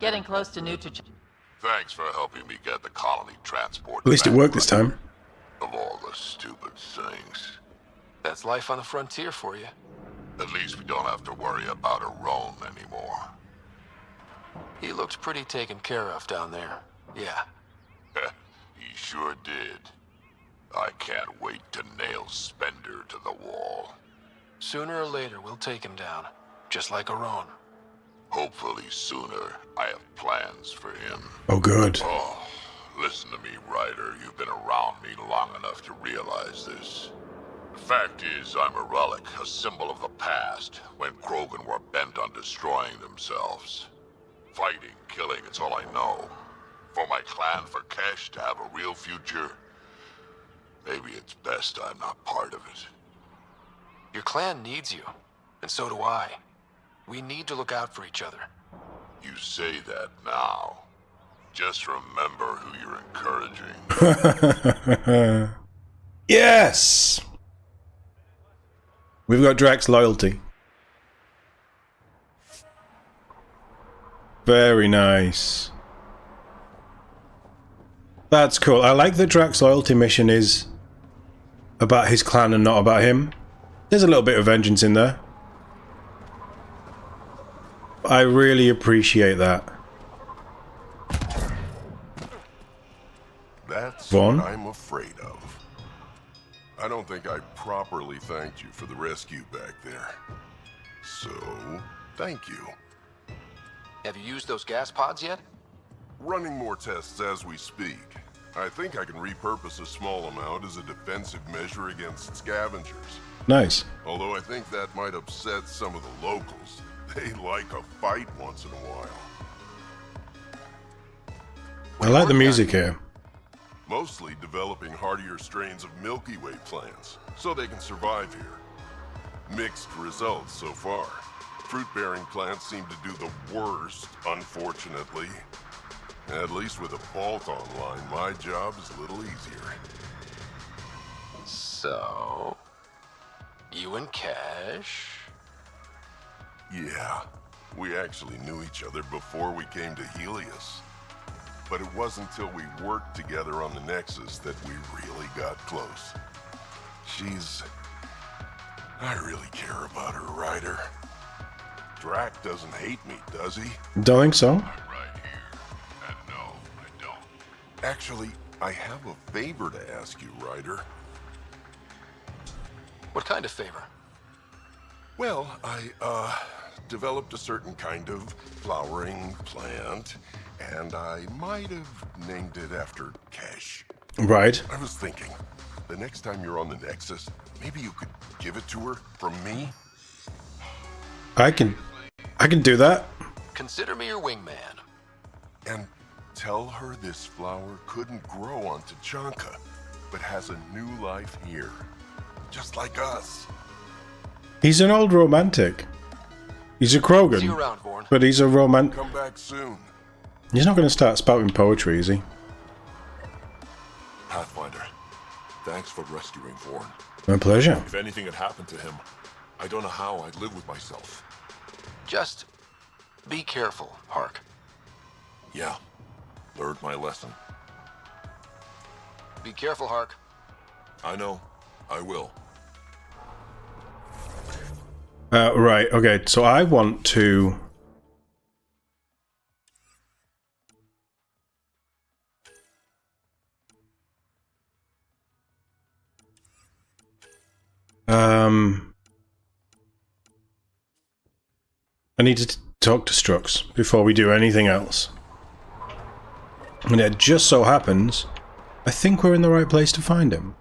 Getting close to Nutri. Thanks for helping me get the colony transport. At least it worked this time. Of all the stupid things. That's life on the frontier for you. At least we don't have to worry about a Roan anymore. He looked pretty taken care of down there. Yeah. He sure did. I can't wait to nail Spender to the wall. Sooner or later, we'll take him down. Just like Aron. Hopefully sooner. I have plans for him. Oh, good. Oh, listen to me, Ryder. You've been around me long enough to realize this. The fact is, I'm a relic, a symbol of the past, when Krogan were bent on destroying themselves. Fighting, killing, it's all I know. For my clan, for Kesh to have a real future, maybe it's best I'm not part of it. Your clan needs you, and so do I. We need to look out for each other. You say that now. Just remember who you're encouraging. Yes! We've got Drax's loyalty. Very nice. That's cool. I like that Drax's loyalty mission is about his clan and not about him. There's a little bit of vengeance in there. I really appreciate that. That's Vaughn? what I'm afraid of. I don't think I properly thanked you for the rescue back there. So, thank you. Have you used those gas pods yet? Running more tests as we speak. I think I can repurpose a small amount as a defensive measure against scavengers. Nice. Although I think that might upset some of the locals. They like a fight once in a while. I like the music here. Mostly developing hardier strains of Milky Way plants, so they can survive here. Mixed results so far. Fruit-bearing plants seem to do the worst, unfortunately. At least with a vault online, my job is a little easier. So... you and Kesh? Yeah, we actually knew each other before we came to Helios. But it wasn't until we worked together on the Nexus that we really got close. I really care about her, Ryder. Drac doesn't hate me, does he? Don't think so. I'm right here. And no, I don't. Actually, I have a favor to ask you, Ryder. What kind of favor? Well, I, developed a certain kind of flowering plant, and I might have named it after Kesh. Right. I was thinking, the next time you're on the Nexus, maybe you could give it to her from me? I can do that. Consider me your wingman. And tell her this flower couldn't grow on Tachanka, but has a new life here. Just like us. He's an old romantic. He's a See you Krogan, around, Vorn. but he's a romantic. Come back soon. He's not going to start spouting poetry, is he? Pathfinder, thanks for rescuing Vorn. My pleasure. If anything had happened to him, I don't know how I'd live with myself. Just be careful, Hark. Yeah, learned my lesson. Be careful, Hark. I know, I will. Right, okay, so I want to... I need to talk to Strux before we do anything else. And it just so happens, I think we're in the right place to find him.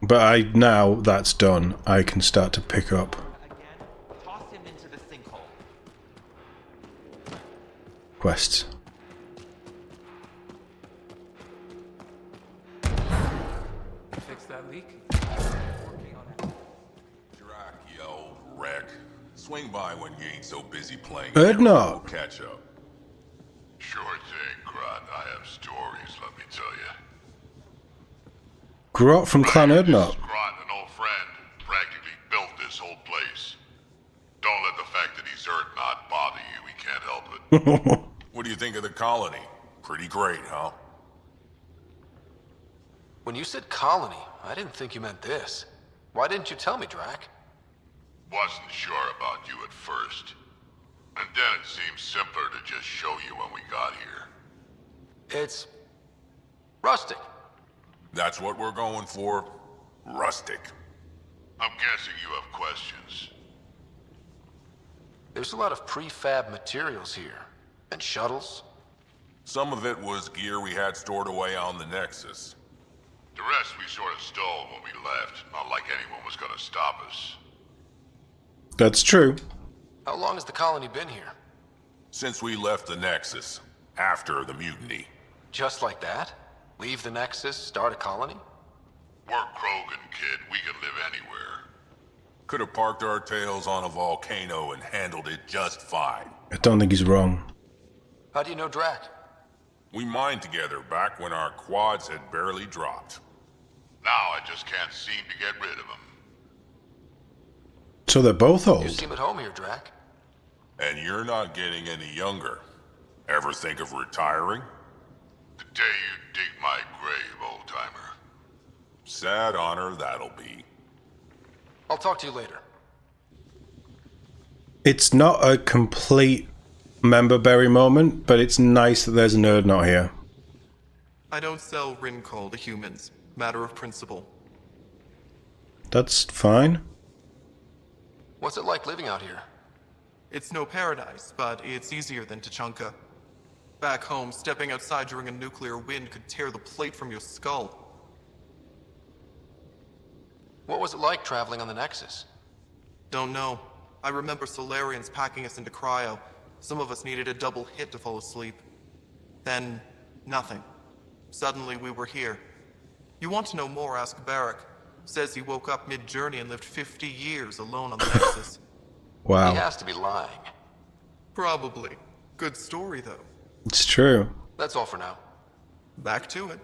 But now that's done, I can start to pick up Toss him into the sinkhole. quests. Fix that leak. Working on it. Drac, you old wreck. Swing by when you ain't so busy playing. Erdnot. We'll catch up. Sure thing, Grot. I have stories, let me tell you. Grot from Clan This Erdnot. is Grot, an old friend, practically built this whole place. Don't let the fact that dessert not bother you. We can't help it. What do you think of the colony? Pretty great, huh? When you said colony, I didn't think you meant this. Why didn't you tell me, Drac? Wasn't sure about you at first. And then it seemed simpler to just show you when we got here. It's rustic. That's what we're going for. Rustic. I'm guessing you have questions. There's a lot of prefab materials here. And shuttles. Some of it was gear we had stored away on the Nexus. The rest we sort of stole when we left. Not like anyone was gonna stop us. That's true. How long has the colony been here? Since we left the Nexus, after the mutiny. Just like that? Leave the Nexus, start a colony? We're Krogan, kid. We can live anywhere. Could have parked our tails on a volcano and handled it just fine. I don't think he's wrong. How do you know Drac? We mined together back when our quads had barely dropped. Now I just can't seem to get rid of him. So they're both You old. seem at home here, Drac. And you're not getting any younger. Ever think of retiring? The day you dig my grave, old-timer. Sad honor that'll be. I'll talk to you later. It's not a complete member berry moment, but it's nice that there's a nerd not here. I don't sell Rincol to humans. Matter of principle. That's fine. What's it like living out here? It's no paradise, but it's easier than Tachanka. Back home, stepping outside during a nuclear wind could tear the plate from your skull. What was it like traveling on the Nexus? Don't know. I remember Solarians packing us into cryo. Some of us needed a double hit to fall asleep. Then, nothing. Suddenly we were here. You want to know more, ask Barrack. Says he woke up mid-journey and lived 50 years alone on the Nexus. He Wow. has to be lying. Probably. Good story, though. It's true. That's all for now. Back to it.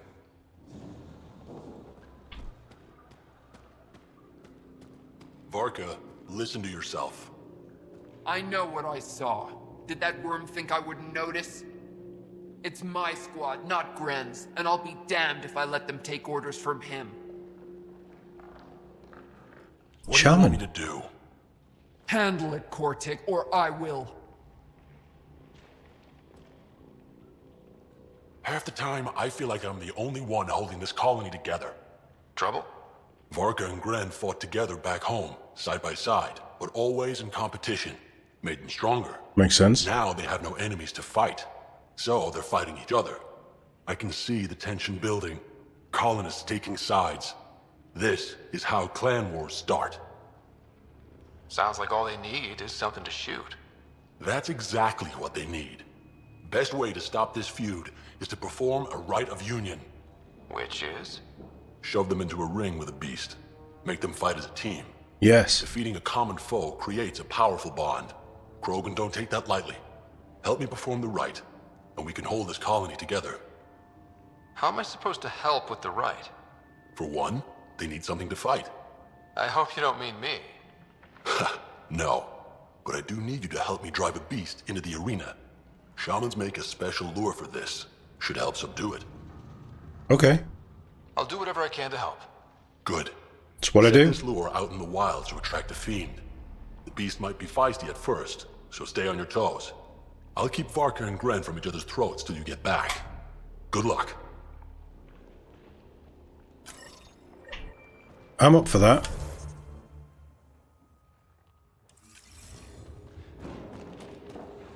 Varka, listen to yourself. I know what I saw. Did that worm think I wouldn't notice? It's my squad, not Gren's, and I'll be damned if I let them take orders from him. What do you want Shaman. me to do? Handle it, Cortic, or I will. Half the time, I feel like I'm the only one holding this colony together. Trouble? Varka and Gren fought together back home, side by side, but always in competition. Made them stronger. Makes sense. Now they have no enemies to fight, so they're fighting each other. I can see the tension building, colonists taking sides. This is how clan wars start. Sounds like all they need is something to shoot. That's exactly what they need. Best way to stop this feud is to perform a rite of union. Which is? Shove them into a ring with a beast. Make them fight as a team. Yes. Defeating a common foe creates a powerful bond. Krogan don't take that lightly. Help me perform the rite, and we can hold this colony together. How am I supposed to help with the rite? For one, they need something to fight. I hope you don't mean me. No, but I do need you to help me drive a beast into the arena. Shamans make a special lure for this. Should help subdue it. Okay. I'll do whatever I can to help. Good. It's what I Set do. this lure out in the wilds to attract a fiend. The beast might be feisty at first, so stay on your toes. I'll keep Varka and Gren from each other's throats till you get back. Good luck. I'm up for that.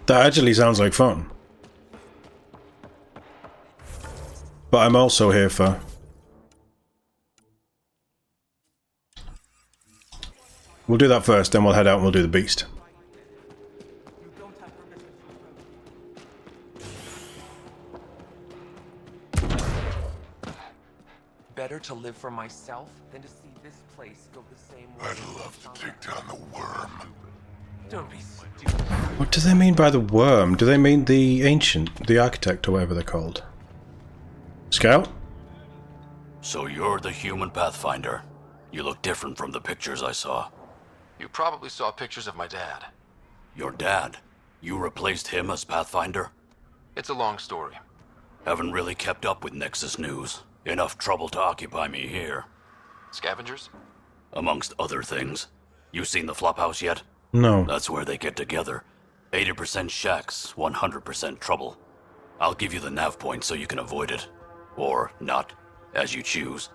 That actually sounds like fun. But I'm also here for... We'll do that first, then we'll head out and we'll do the beast. Better to live for myself than to see this place go the same way. I'd love to take down the worm. Don't be stupid. What do they mean by the worm? Do they mean the ancient, the architect, or whatever they're called? Scout? So you're the human Pathfinder. You look different from the pictures I saw. You probably saw pictures of my dad. Your dad. You replaced him as Pathfinder? It's a long story. Haven't really kept up with Nexus news. Enough trouble to occupy me here. Scavengers? Amongst other things. You seen the flophouse yet? No. That's where they get together. 80% shacks, 100% trouble. I'll give you the nav point so you can avoid it. Or not, as you choose.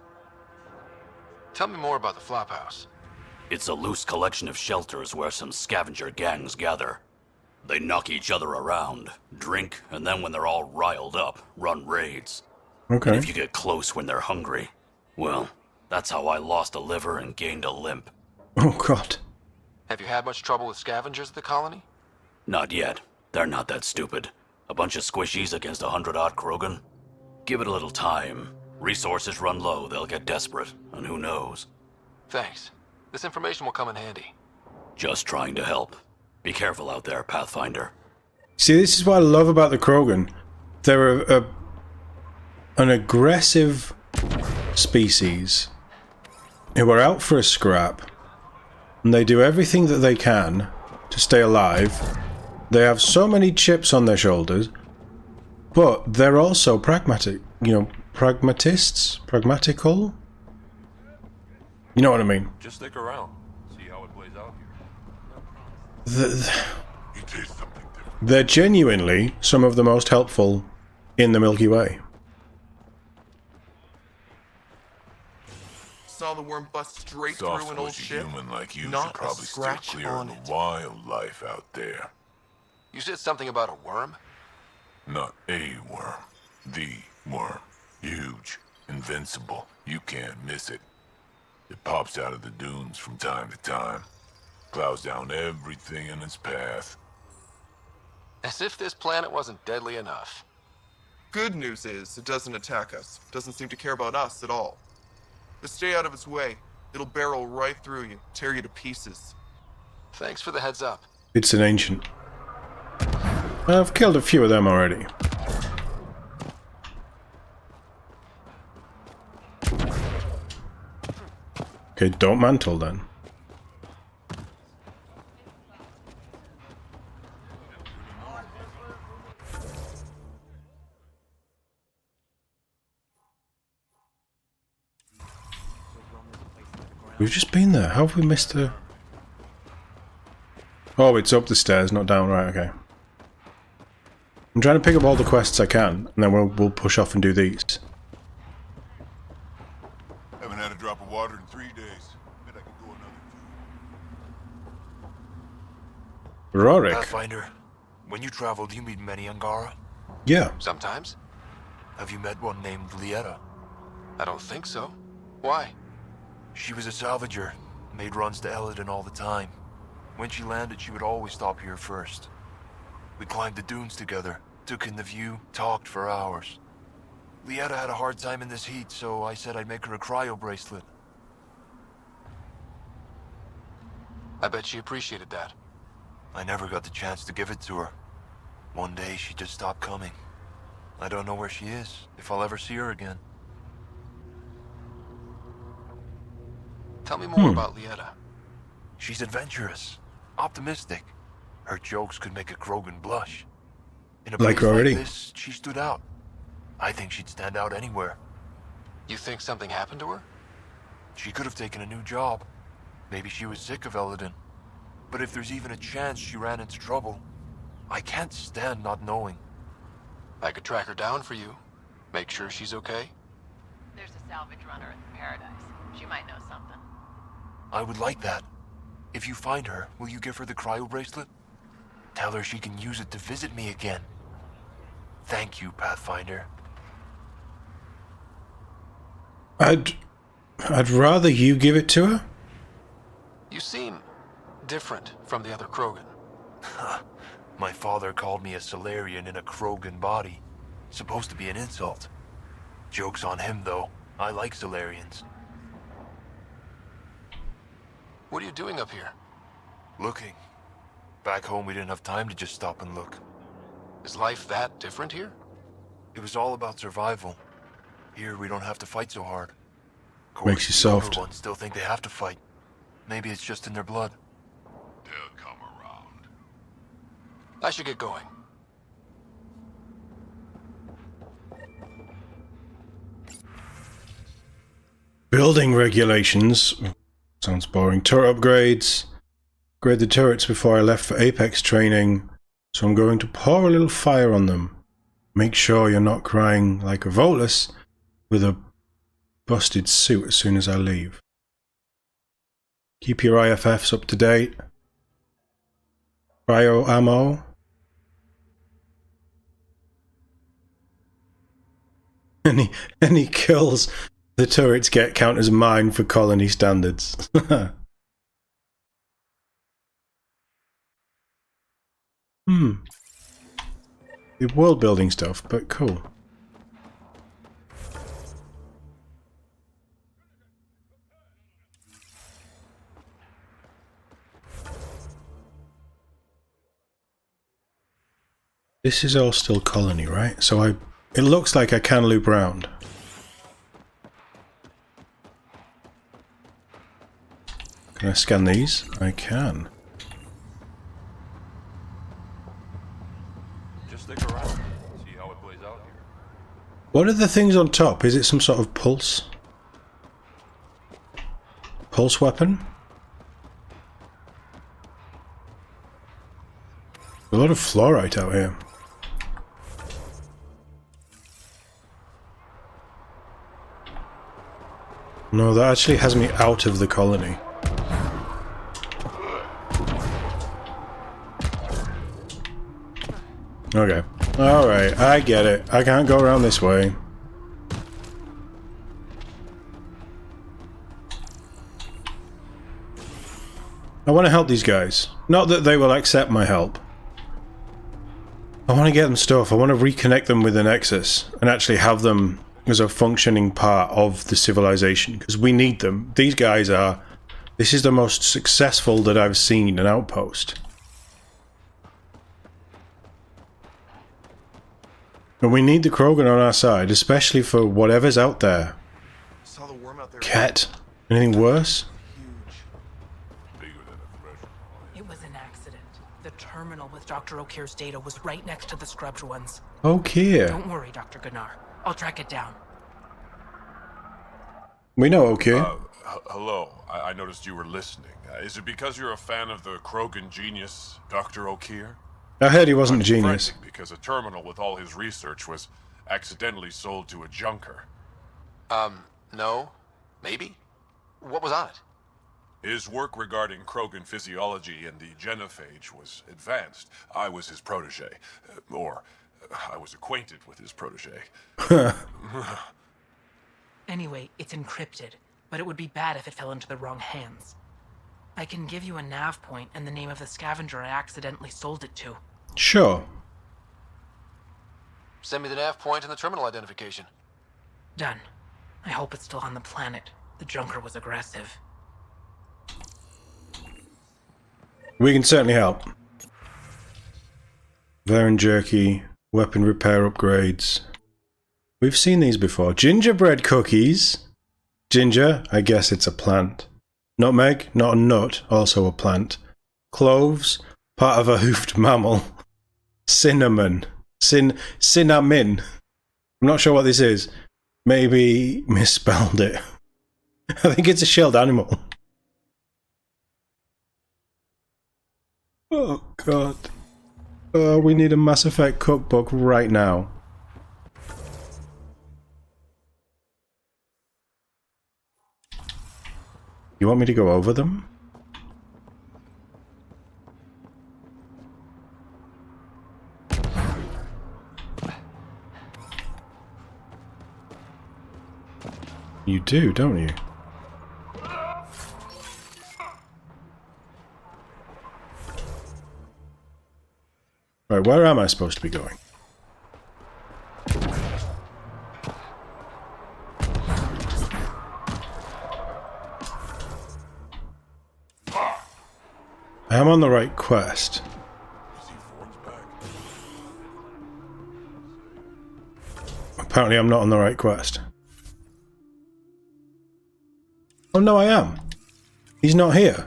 Tell me more about the Flophouse. It's a loose collection of shelters where some scavenger gangs gather. They knock each other around, drink, and then when they're all riled up, run raids. Okay. And if you get close when they're hungry, well, that's how I lost a liver and gained a limp. Oh, God. Have you had much trouble with scavengers at the colony? Not yet. They're not that stupid. A bunch of squishies against 100-odd Krogan? Give it a little time. Resources run low, they'll get desperate, and who knows? Thanks. This information will come in handy. Just trying to help. Be careful out there, Pathfinder. See, this is what I love about the Krogan. They're an aggressive species who are out for a scrap, and they do everything that they can to stay alive. They have so many chips on their shoulders, but they're also pragmatic. You know, pragmatists? Pragmatical? You know what I mean? Just stick around. See how it plays out here. You taste something different. They're genuinely some of the most helpful in the Milky Way. Saw the worm bust straight Soft through an old squishy ship. human like you Not should probably a steer scratch clear on of it. the wildlife out there. You said something about a worm? Not a worm. The worm. Huge. Invincible. You can't miss it. It pops out of the dunes from time to time. Plows down everything in its path. As if this planet wasn't deadly enough. Good news is, it doesn't attack us. Doesn't seem to care about us at all. Just stay out of its way. It'll barrel right through you, tear you to pieces. Thanks for the heads up. It's an ancient. I've killed a few of them already. Okay, don't mantle then. We've just been there. How have we missed a... Oh, it's up the stairs, not down. Right, okay. I'm trying to pick up all the quests I can, and then we'll push off and do these. Haven't had a drop of water in 3 days. Bet I can go another 2. Rorik. Pathfinder, when you travel, do you meet many Angara? Yeah. Sometimes? Have you met one named Lieta? I don't think so. Why? She was a salvager, made runs to Eladin all the time. When she landed, she would always stop here first. We climbed the dunes together, took in the view, talked for hours. Lieta had a hard time in this heat, so I said I'd make her a cryo bracelet. I bet she appreciated that. I never got the chance to give it to her. One day, she just stopped coming. I don't know where she is, if I'll ever see her again. Tell me more about Lieta. She's adventurous, optimistic. Her jokes could make a Krogan blush. In a Like place already. like this, she stood out. I think she'd stand out anywhere. You think something happened to her? She could have taken a new job. Maybe she was sick of Eladin. But if there's even a chance she ran into trouble, I can't stand not knowing. I could track her down for you. Make sure she's okay. There's a salvage runner at the Paradise. She might know something. I would like that. If you find her, will you give her the cryo bracelet? Tell her she can use it to visit me again. Thank you, Pathfinder. I'd rather you give it to her. You seem different from the other Krogan. My father called me a Solarian in a Krogan body. Supposed to be an insult. Joke's on him, though. I like Solarians. What are you doing up here? Looking. Back home, we didn't have time to just stop and look. Is life that different here? It was all about survival. Here, we don't have to fight so hard. Of course, Makes you the younger soft. ones still think they have to fight. Maybe it's just in their blood. They'll come around. I should get going. Building regulations. Sounds boring. Turret upgrades. Upgrade the turrets before I left for Apex training, so I'm going to pour a little fire on them. Make sure you're not crying like a Volus with a busted suit as soon as I leave. Keep your IFFs up to date. Cryo ammo. Any kills the turrets get count as mine for colony standards. The world building stuff, but cool. This is all still colony, right? So it looks like I can loop around. Can I scan these? I can. Just stick around. See how it plays out here. What are the things on top? Is it some sort of pulse? Pulse weapon? A lot of fluorite out here. No, that actually has me out of the colony. Okay. Alright, I get it. I can't go around this way. I want to help these guys. Not that they will accept my help. I want to get them stuff. I want to reconnect them with the Nexus and actually have them as a functioning part of the civilization, because we need them. These guys are... This is the most successful that I've seen an outpost. And we need the Krogan on our side, especially for whatever's out there. Saw the worm out there. Cat? Anything worse? It was an accident. The terminal with Dr. O'Keir's data was right next to the scrubbed ones. O'Keir. Don't worry, Dr. Gunnar. I'll track it down. We know O'Keir. Hello. I noticed you were listening. Is it because you're a fan of the Krogan genius, Dr. O'Keir? I heard he wasn't a genius. Because a terminal with all his research was accidentally sold to a junker. No. Maybe? What was on it? His work regarding Krogan physiology and the genophage was advanced. I was his protege. Or, I was acquainted with his protege. Anyway, it's encrypted, but it would be bad if it fell into the wrong hands. I can give you a nav point and the name of the scavenger I accidentally sold it to. Sure. Send me the nav point and the terminal identification. Done. I hope it's still on the planet. The junker was aggressive. We can certainly help. Varen jerky, weapon repair upgrades. We've seen these before. Gingerbread cookies. Ginger, I guess it's a plant. Nutmeg, not a nut, also a plant. Cloves, part of a hoofed mammal. Cinnamon. Cinnamon. I'm not sure what this is. Maybe misspelled it. I think it's a shelled animal. Oh god. We need a Mass Effect cookbook right now. You want me to go over them? You do, don't you? Right, where am I supposed to be going? I am on the right quest. Apparently I'm not on the right quest. Oh no, I am. He's not here.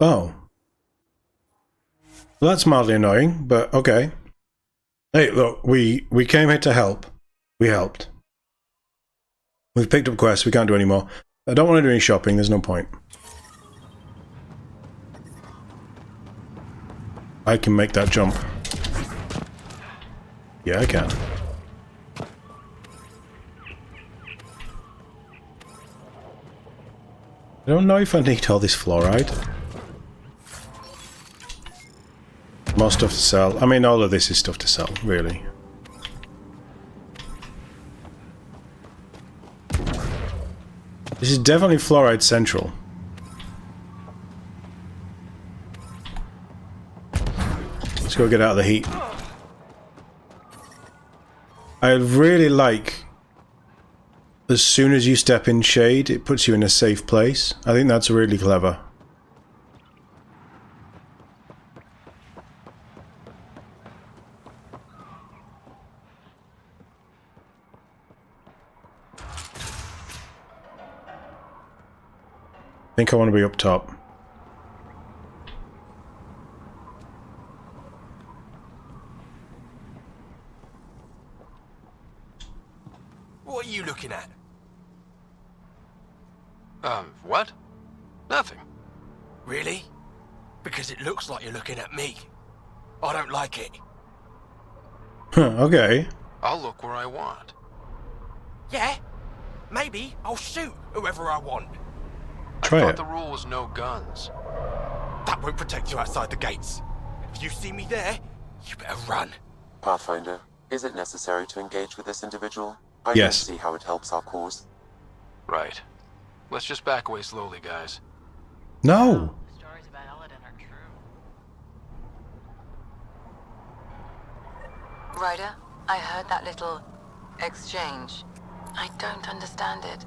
Oh. Well, that's mildly annoying, but okay. Hey, look, we came here to help. We helped. We've picked up quests, we can't do any more. I don't want to do any shopping, there's no point. I can make that jump. Yeah, I can. I don't know if I need all this fluoride. More stuff to sell. I mean, all of this is stuff to sell, really. This is definitely fluoride central. Let's go get out of the heat. I really like, as soon as you step in shade, it puts you in a safe place. I think that's really clever. I think I want to be up top. What are you looking at? What? Nothing. Really? Because it looks like you're looking at me. I don't like it. Huh, okay. I'll look where I want. Yeah? Maybe I'll shoot whoever I want. Try I thought it. the rule was no guns. That won't protect you outside the gates. If you see me there, you better run. Pathfinder, is it necessary to engage with this individual? I Yes. don't see how it helps our cause. Right. Let's just back away slowly, guys. No. Stories about Eladin are true. Ryder, I heard that little exchange. I don't understand it.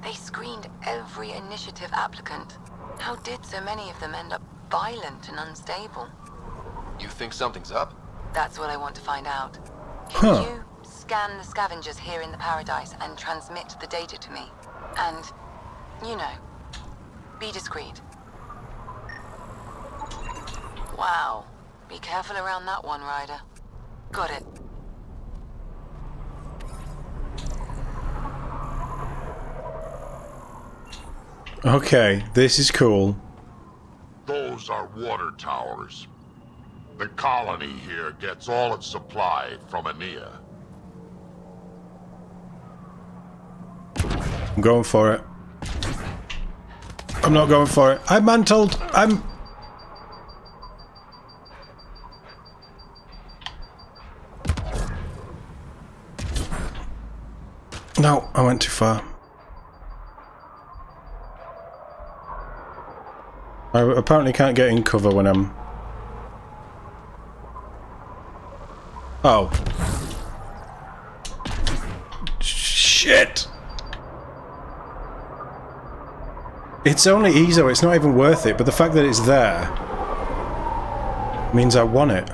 They screened every initiative applicant. How did so many of them end up violent and unstable? You think something's up? That's what I want to find out. Can you scan the scavengers here in the Paradise and transmit the data to me? And, you know, be discreet. Wow. Be careful around that one, Ryder. Got it. Okay, this is cool. Those are water towers. The colony here gets all its supply from Aenia. I'm going for it. I'm not going for it. I'm mantled. I'm... No, I went too far. I apparently can't get in cover when I'm... Oh. Shit! It's only ESO, it's not even worth it, but the fact that it's there means I want it.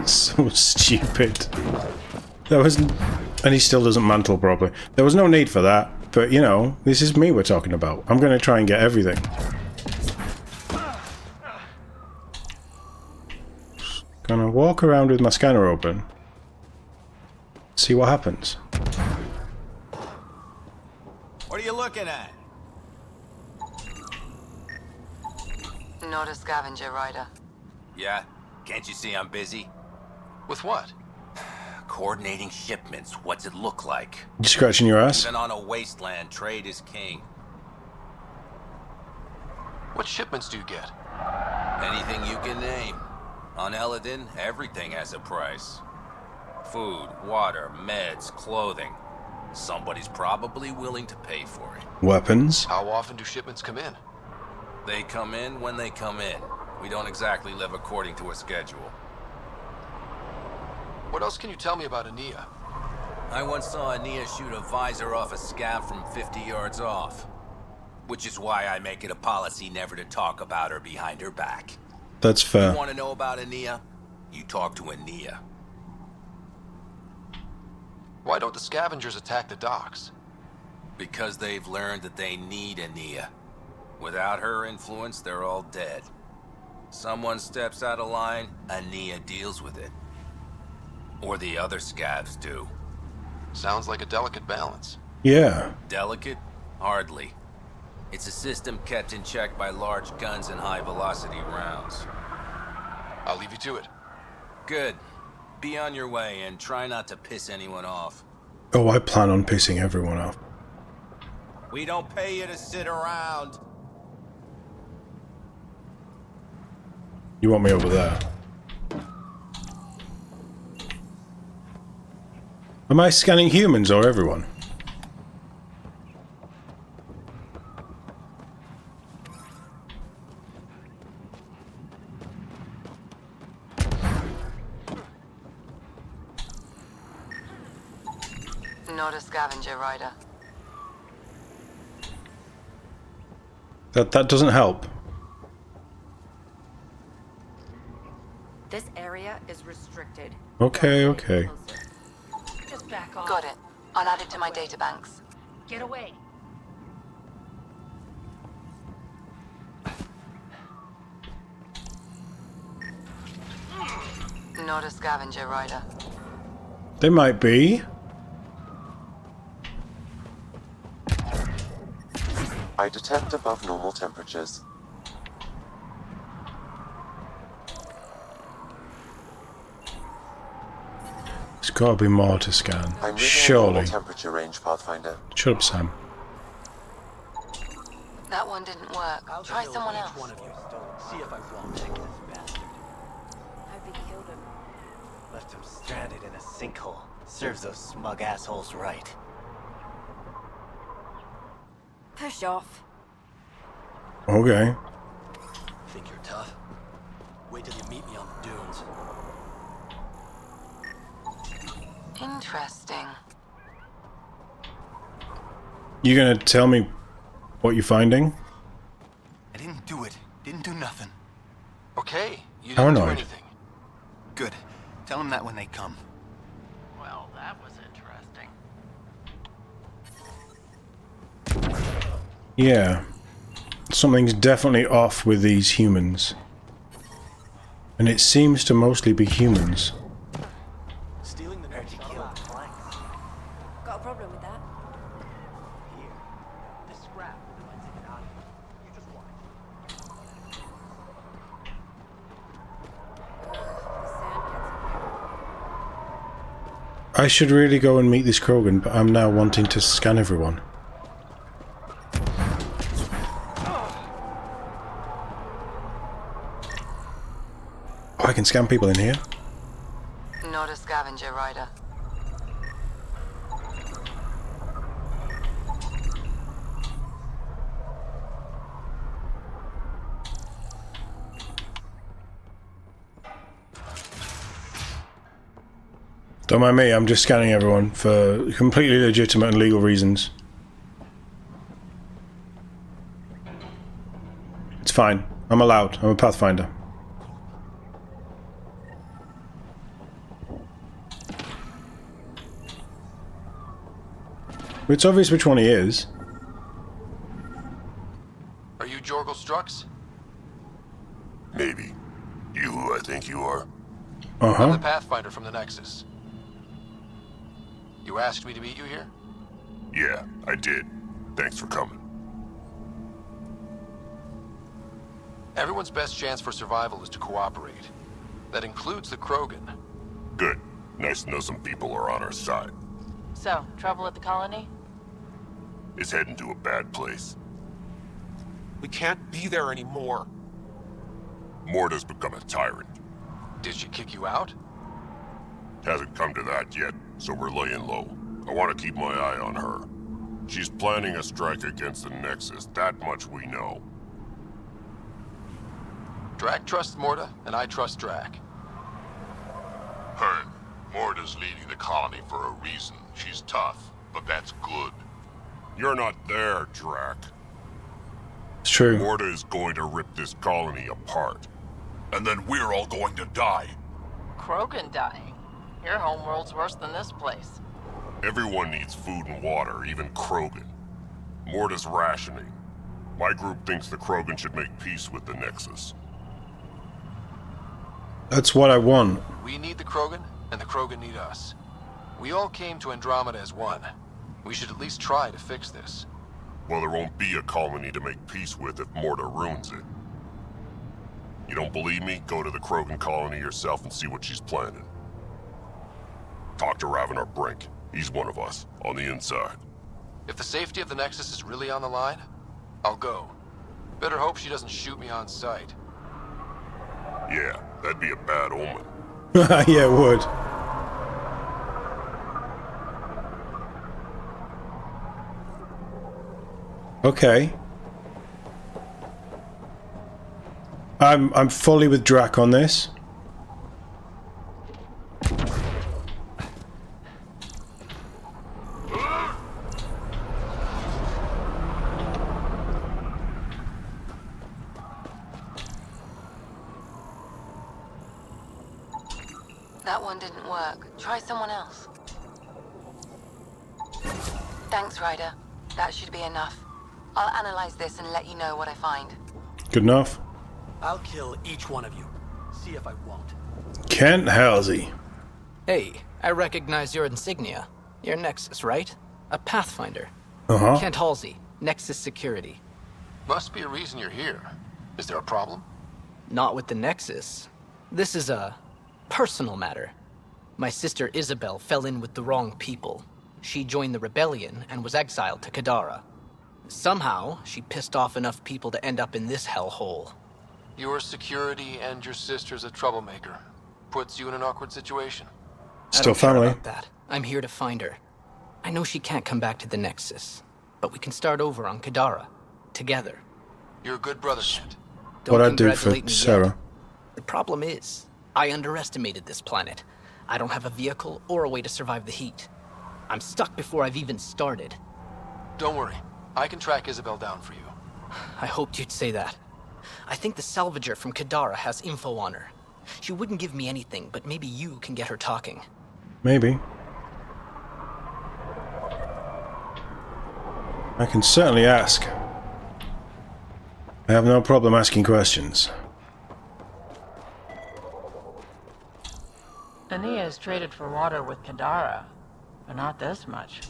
So stupid. There wasn't... And he still doesn't mantle properly. There was no need for that. But, you know, this is me we're talking about. I'm going to try and get everything. Just gonna walk around with my scanner open. See what happens. What are you looking at? Not a scavenger, Ryder. Yeah? Can't you see I'm busy? With what? Coordinating shipments. What's it look like? You scratching your ass? Even on a wasteland, trade is king. What shipments do you get? Anything you can name. On Eladin, everything has a price. Food, water, meds, clothing. Somebody's probably willing to pay for it. Weapons? How often do shipments come in? They come in when they come in. We don't exactly live according to a schedule. What else can you tell me about Aenia? I once saw Aenia shoot a visor off a scav from 50 yards off. Which is why I make it a policy never to talk about her behind her back. That's fair. You want to know about Ania? You talk to Ania. Why don't the scavengers attack the docks? Because they've learned that they need Ania. Without her influence, they're all dead. Someone steps out of line, Ania deals with it. Or the other scavs do. Sounds like a delicate balance. Yeah. Delicate? Hardly. It's a system kept in check by large guns and high-velocity rounds. I'll leave you to it. Good. Be on your way and try not to piss anyone off. Oh, I plan on pissing everyone off. We don't pay you to sit around. You want me over there? Am I scanning humans or everyone? Not a scavenger, Ryder. That doesn't help. This area is restricted. Okay, okay. Just back off. Got it. I'll add it to my databanks. Get away. Not a scavenger, Ryder. They might be. I detect above normal temperatures. There's gotta be more to scan. I'm reading a Surely. normal temperature range, Pathfinder. Shut up, Sam. That one didn't work. Try someone else. See if I won't take this bastard. How'd they kill them? Left him stranded in a sinkhole. Serves those smug assholes right. Push off. Okay. Think you're tough? Wait till you meet me on the dunes. Interesting. You gonna tell me what you're finding? I didn't do it. Didn't do nothing. Okay, you How didn't do annoyed. anything. Good. Tell them that when they come. Well, that was interesting. Yeah. Something's definitely off with these humans. And it seems to mostly be humans. Stealing the nerdy killed planks. Got a problem with that? Here. The scrap. Let's get out of here. You just watch. I should really go and meet this Krogan, but I'm now wanting to scan everyone. Oh, I can scan people in here. Not a scavenger, Ryder. Don't mind me, I'm just scanning everyone for completely legitimate and legal reasons. It's fine. I'm allowed. I'm a Pathfinder. It's obvious which one he is. Are you Jorgel Strux? Maybe. You who I think you are? I'm the Pathfinder from the Nexus. You asked me to meet you here? Yeah, I did. Thanks for coming. Everyone's best chance for survival is to cooperate. That includes the Krogan. Good. Nice to know some people are on our side. So, trouble at the colony? It's heading to a bad place. We can't be there anymore. Morta's become a tyrant. Did she kick you out? Hasn't come to that yet, so we're laying low. I want to keep my eye on her. She's planning a strike against the Nexus, that much we know. Drac trusts Morta, and I trust Drac. Hearn, Morta's leading the colony for a reason. She's tough, but that's good. You're not there, Drac. It's true. Morta is going to rip this colony apart. And then we're all going to die. Krogan dying. Your homeworld's worse than this place. Everyone needs food and water, even Krogan. Morta's rationing. My group thinks the Krogan should make peace with the Nexus. That's what I want. We need the Krogan, and the Krogan need us. We all came to Andromeda as one. We should at least try to fix this. Well, there won't be a colony to make peace with if Morta ruins it. You don't believe me? Go to the Krogan colony yourself and see what she's planning. Talk to Ravenar Brink. He's one of us, on the inside. If the safety of the Nexus is really on the line, I'll go. Better hope she doesn't shoot me on sight. Yeah, that'd be a bad omen. Yeah, it would. Okay. I'm fully with Drac on this. That one didn't work. Try someone else. Thanks, Ryder. That should be enough. I'll analyze this and let you know what I find. Good enough. I'll kill each one of you. See if I won't. Kent Halsey. Hey, I recognize your insignia. Your Nexus, right? A Pathfinder. Uh-huh. Kent Halsey, Nexus Security. Must be a reason you're here. Is there a problem? Not with the Nexus. This is a personal matter. My sister Isabel fell in with the wrong people. She joined the rebellion and was exiled to Kadara. Somehow, she pissed off enough people to end up in this hellhole. Your security and your sister's a troublemaker. Puts you in an awkward situation. Still family. About that. I'm here to find her. I know she can't come back to the Nexus, but we can start over on Kadara, together. You're a good brother, Kent. What I'd do for Sarah. The problem is, I underestimated this planet. I don't have a vehicle or a way to survive the heat. I'm stuck before I've even started. Don't worry. I can track Isabel down for you. I hoped you'd say that. I think the salvager from Kadara has info on her. She wouldn't give me anything, but maybe you can get her talking. Maybe. I can certainly ask. I have no problem asking questions. Ania has traded for water with Kadara, but not this much.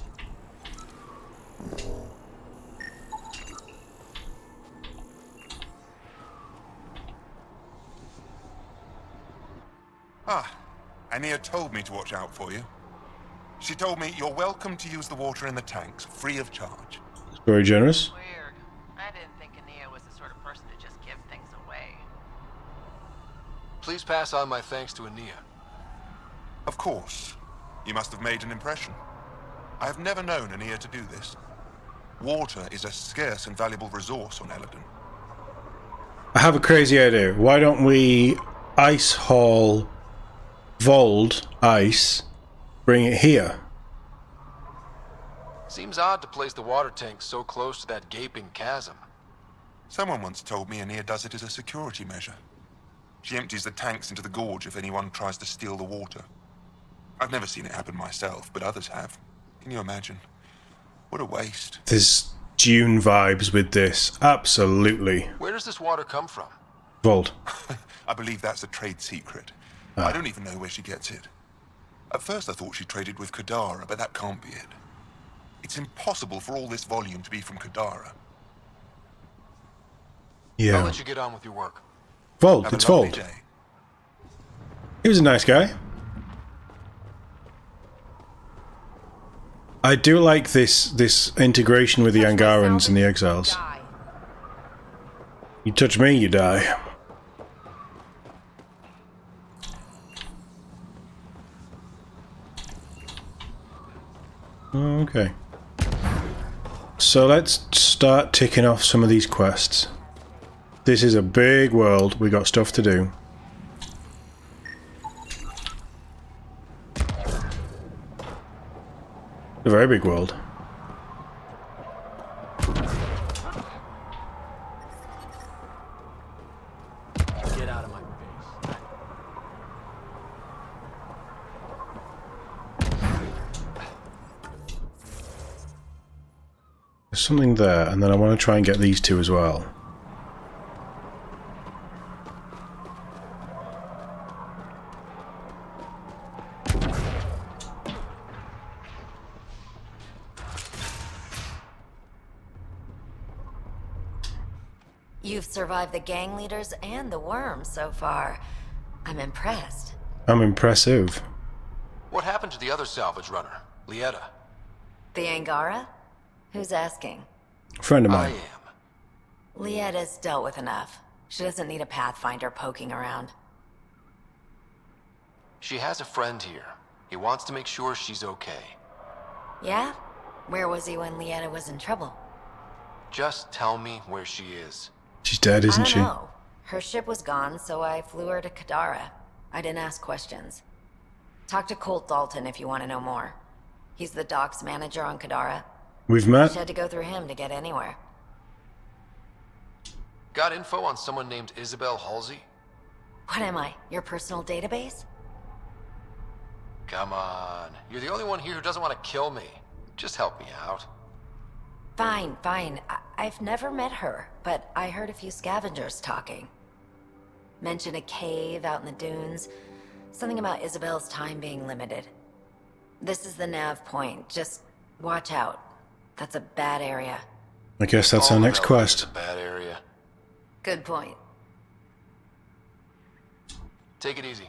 Ah, Ania told me to watch out for you. She told me you're welcome to use the water in the tanks, free of charge. Very generous. Weird. I didn't think Ania was the sort of person to just give things away. Please pass on my thanks to Ania. Of course. You must have made an impression. I have never known Ania to do this. Water is a scarce and valuable resource on Eladon. I have a crazy idea. Why don't we ice haul Vold ice, bring it here? Seems odd to place the water tank so close to that gaping chasm. Someone once told me Ania does it as a security measure. She empties the tanks into the gorge if anyone tries to steal the water. I've never seen it happen myself, but others have. Can you imagine? What a waste. There's Dune vibes with this. Absolutely. Where does this water come from? Vold. I believe that's a trade secret. I don't even know where she gets it. At first I thought she traded with Kadara, but that can't be it. It's impossible for all this volume to be from Kadara. Yeah. I'll let you get on with your work. Vold, it's Vold. He was a nice guy. I do like this integration with the Angarans and the Exiles. You touch me, you die. Okay. So let's start ticking off some of these quests. This is a big world. We got stuff to do. A very big world. There's something there, and then I want to try and get these two as well. You've survived the gang leaders and the worm so far. I'm impressed. I'm impressive. What happened to the other salvage runner, Lieta? The Angara? Who's asking? Friend of mine. Lietta's dealt with enough. She doesn't need a Pathfinder poking around. She has a friend here. He wants to make sure she's okay. Yeah? Where was he when Lieta was in trouble? Just tell me where she is. She's dead, isn't she? I don't know. Her ship was gone, so I flew her to Kadara. I didn't ask questions. Talk to Colt Dalton if you want to know more. He's the docks manager on Kadara. We've met. She had to go through him to get anywhere. Got info on someone named Isabel Halsey? What am I, your personal database? Come on. You're the only one here who doesn't want to kill me. Just help me out. Fine, fine. I've never met her, but I heard a few scavengers talking. Mentioned a cave out in the dunes. Something about Isabel's time being limited. This is the nav point. Just watch out. That's a bad area. I guess that's our next quest. Bad area. Good point. Take it easy.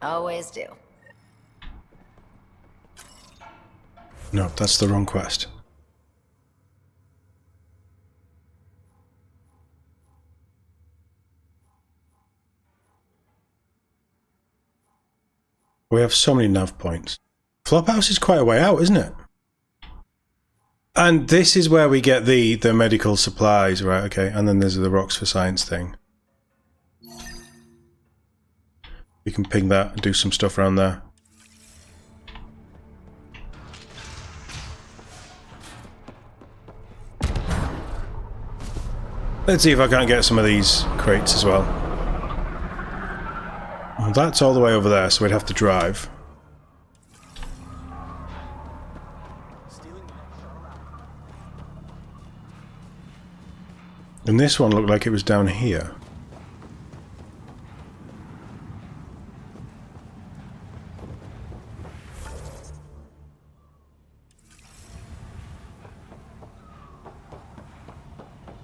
Always do. No, that's the wrong quest. We have so many nav points. Flophouse is quite a way out, isn't it? And this is where we get the medical supplies, right? Okay, and then there's the rocks for science thing. We can ping that and do some stuff around there. Let's see if I can't get some of these crates as well. Well, that's all the way over there, so we'd have to drive. And this one looked like it was down here.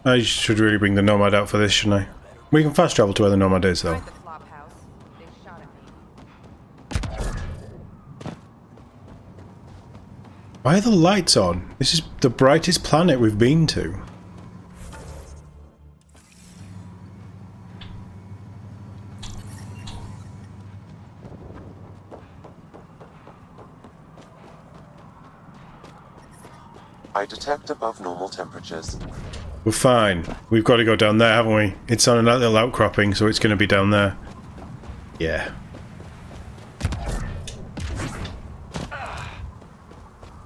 I should really bring the Nomad out for this, shouldn't I? We can fast travel to where the Nomad is, though. Why are the lights on? This is the brightest planet we've been to. I detect above normal temperatures. We're fine. We've got to go down there, haven't we? It's on a little outcropping, so it's going to be down there. Yeah.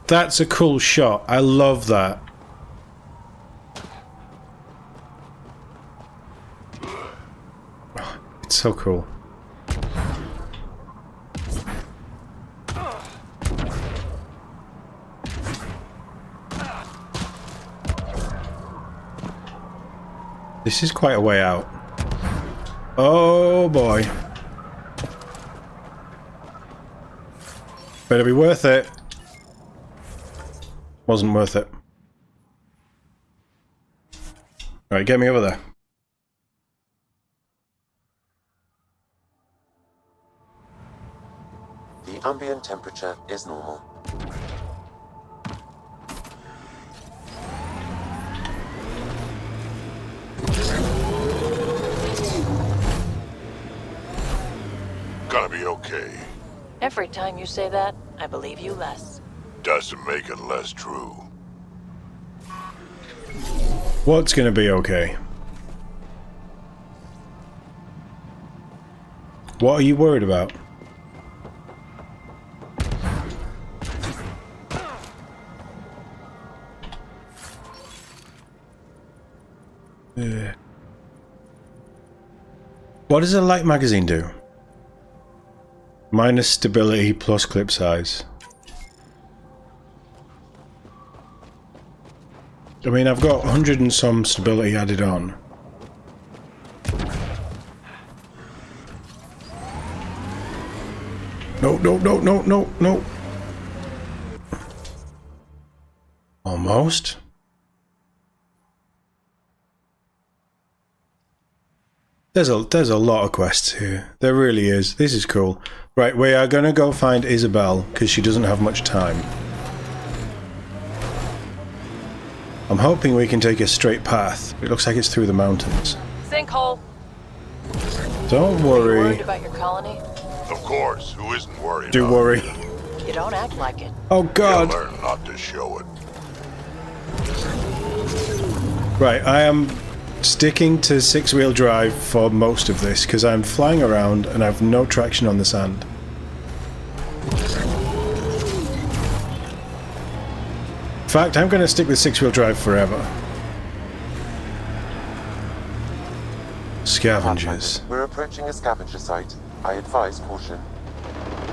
That's a cool shot. I love that. It's so cool. This is quite a way out. Oh boy. Better be worth it. Wasn't worth it. Alright, get me over there. The ambient temperature is normal. Gonna be okay. Every time you say that, I believe you less. Doesn't make it less true. What's gonna be okay? What are you worried about? What does a light magazine do? Minus stability plus clip size. I mean, I've got 100 and some stability added on. No, no, no, no, no, no. Almost. There's a lot of quests here. There really is. This is cool. Right, we are gonna go find Isabel because she doesn't have much time. I'm hoping we can take a straight path. It looks like it's through the mountains. Sinkhole. Don't Are you worry. worried about your colony? Of course, who isn't worried? Do about worry. it? You don't act like it. Oh God. You'll learn not to show it. Right, I am sticking to 6-wheel drive for most of this because I'm flying around and I have no traction on the sand. In fact, I'm going to stick with 6-wheel drive forever. Scavengers. We're approaching a scavenger site. I advise caution.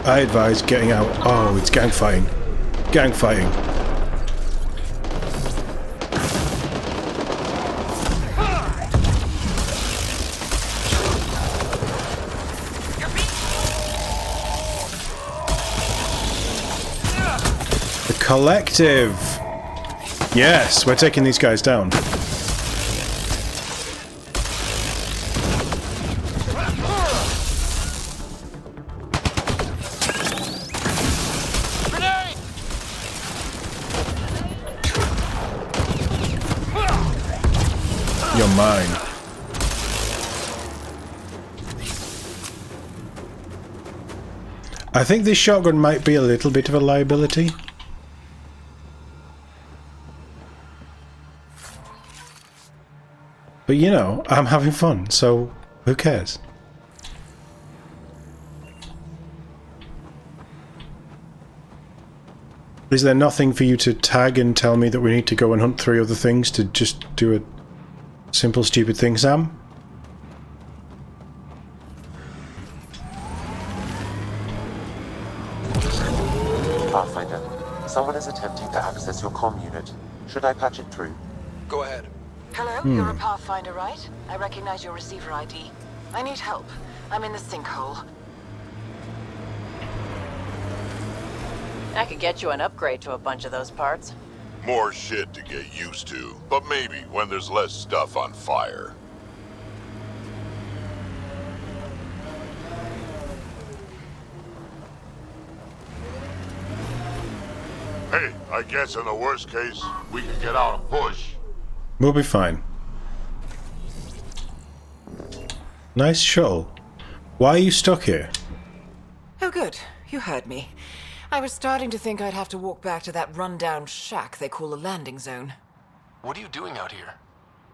I advise getting out. Oh, it's gang fighting. Gang fighting. The collective. Yes, we're taking these guys down. You're mine. I think this shotgun might be a little bit of a liability. But you know, I'm having fun, so who cares? Is there nothing for you to tag and tell me that we need to go and hunt 3 other things to just do a simple stupid thing, Sam? Pathfinder, someone is attempting to access your comm unit. Should I patch it through? Go ahead. Hello, you're a Pathfinder, right? I recognize your receiver ID. I need help. I'm in the sinkhole. I could get you an upgrade to a bunch of those parts. More shit to get used to, but maybe when there's less stuff on fire. Hey, I guess in the worst case, we could get out and push. We'll be fine. Nice shuttle. Why are you stuck here? Oh good, you heard me. I was starting to think I'd have to walk back to that rundown shack they call a landing zone. What are you doing out here?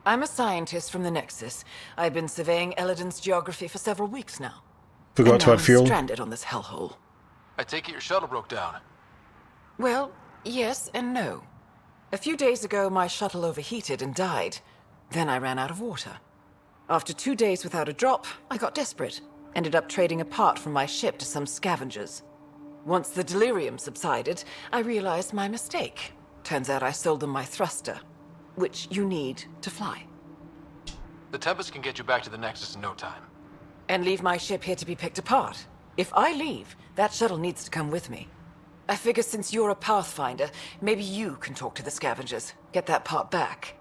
I'm a scientist from the Nexus. I've been surveying Eladin's geography for several weeks now. Forgot to add fuel. I'm stranded on this hellhole. I take it your shuttle broke down. Well, yes and no. A few days ago, my shuttle overheated and died. Then I ran out of water. After 2 days without a drop, I got desperate. Ended up trading a part from my ship to some scavengers. Once the delirium subsided, I realized my mistake. Turns out I sold them my thruster, which you need to fly. The Tempest can get you back to the Nexus in no time. And leave my ship here to be picked apart. If I leave, that shuttle needs to come with me. I figure since you're a Pathfinder, maybe you can talk to the scavengers. Get that part back.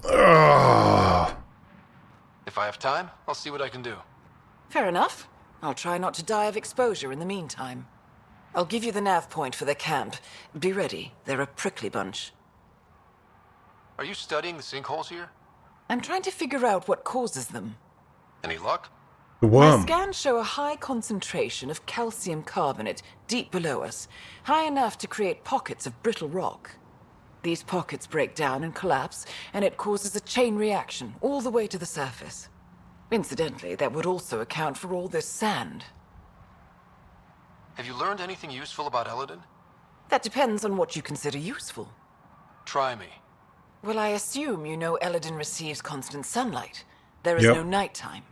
Ugh. If I have time, I'll see what I can do. Fair enough. I'll try not to die of exposure in the meantime. I'll give you the nav point for their camp. Be ready. They're a prickly bunch. Are you studying the sinkholes here? I'm trying to figure out what causes them. Any luck? The My worm. scans show a high concentration of calcium carbonate deep below us, high enough to create pockets of brittle rock. These pockets break down and collapse, and it causes a chain reaction all the way to the surface. Incidentally, that would also account for all this sand. Have you learned anything useful about Eladin? That depends on what you consider useful. Try me. Well, I assume you know Eladin receives constant sunlight. There is Yep. no nighttime.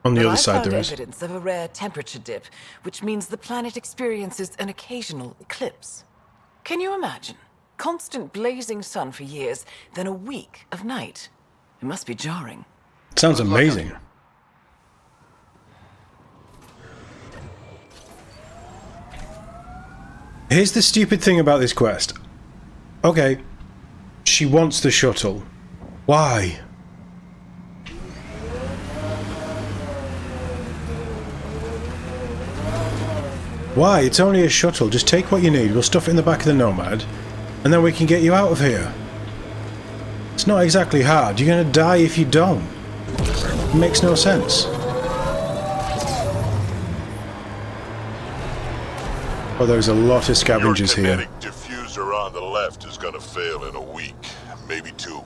On the But other I've side found there is. evidence of a rare temperature dip, which means the planet experiences an occasional eclipse. Can you imagine? Constant blazing sun for years, then a week of night. It must be jarring. Sounds amazing. Here's the stupid thing about this quest. Okay, she wants the shuttle. Why? Why? It's only a shuttle. Just take what you need. We'll stuff it in the back of the Nomad, and then we can get you out of here. It's not exactly hard. You're gonna die if you don't. It makes no sense. Oh, there's a lot of scavengers Your here. kinetic diffuser on the left is gonna fail in a week, maybe 2.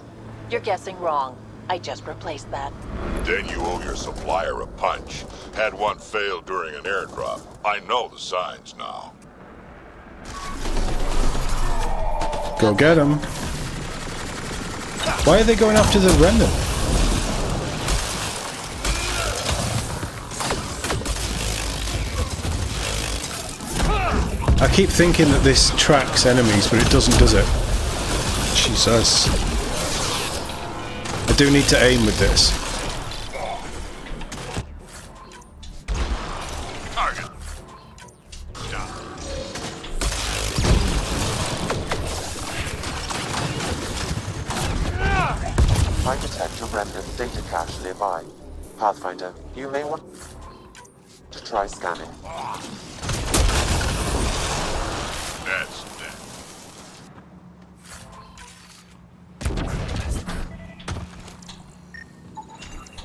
You're guessing wrong. I just replaced that. Then you owe your supplier a punch. Had one fail during an airdrop. I know the signs now. Go get them. Why are they going after the remnant? I keep thinking that this tracks enemies, but it doesn't, does it? Jesus. I do need to aim with this. Target. I detect a remnant data cache nearby. Pathfinder, you may want to try scanning. That's dead.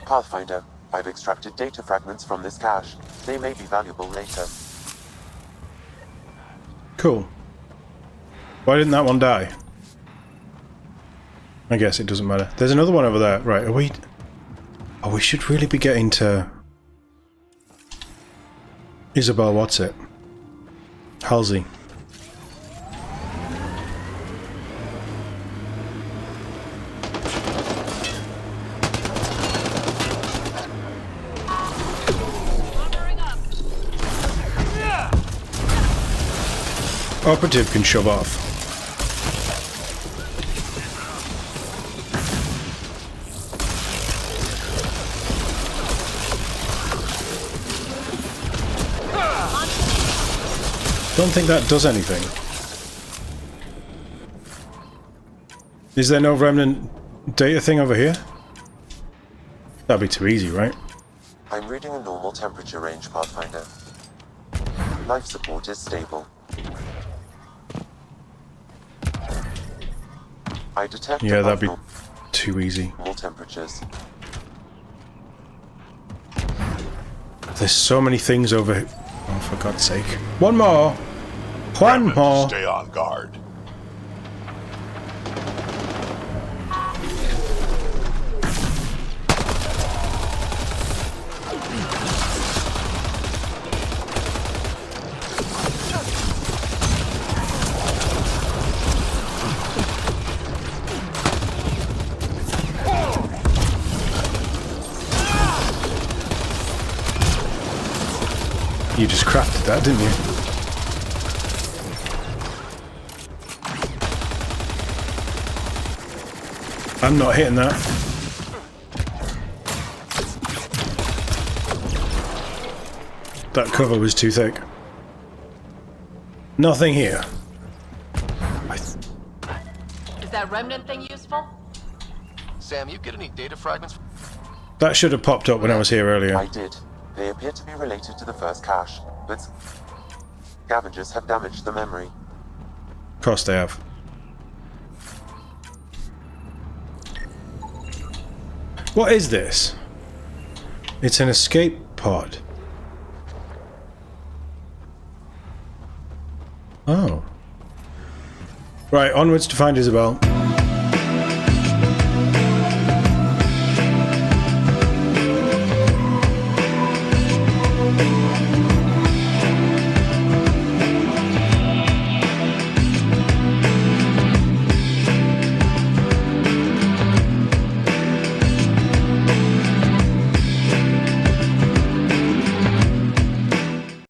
Pathfinder, I've extracted data fragments from this cache. They may be valuable later. Cool. Why didn't that one die? I guess it doesn't matter. There's another one over there. Right, are we... Oh, we should really be getting to... Isabel, what's it? Halsey. Operative can shove off. Don't think that does anything. Is there no remnant data thing over here? That'd be too easy, right? I'm reading a normal temperature range, Pathfinder. Life support is stable. I detect Yeah, that'd be abnormal too easy. temperatures. There's so many things over here. Oh, for God's sake. One more! One more! Stay on guard. You just crafted that, didn't you? I'm not hitting that. That cover was too thick. Nothing here. Is that remnant thing useful? Sam, you get any data fragments? That should have popped up when I was here earlier. I did. They appear to be related to the first cache, but scavengers have damaged the memory. Of course they have. What is this? It's an escape pod. Oh. Right, onwards to find Isabel.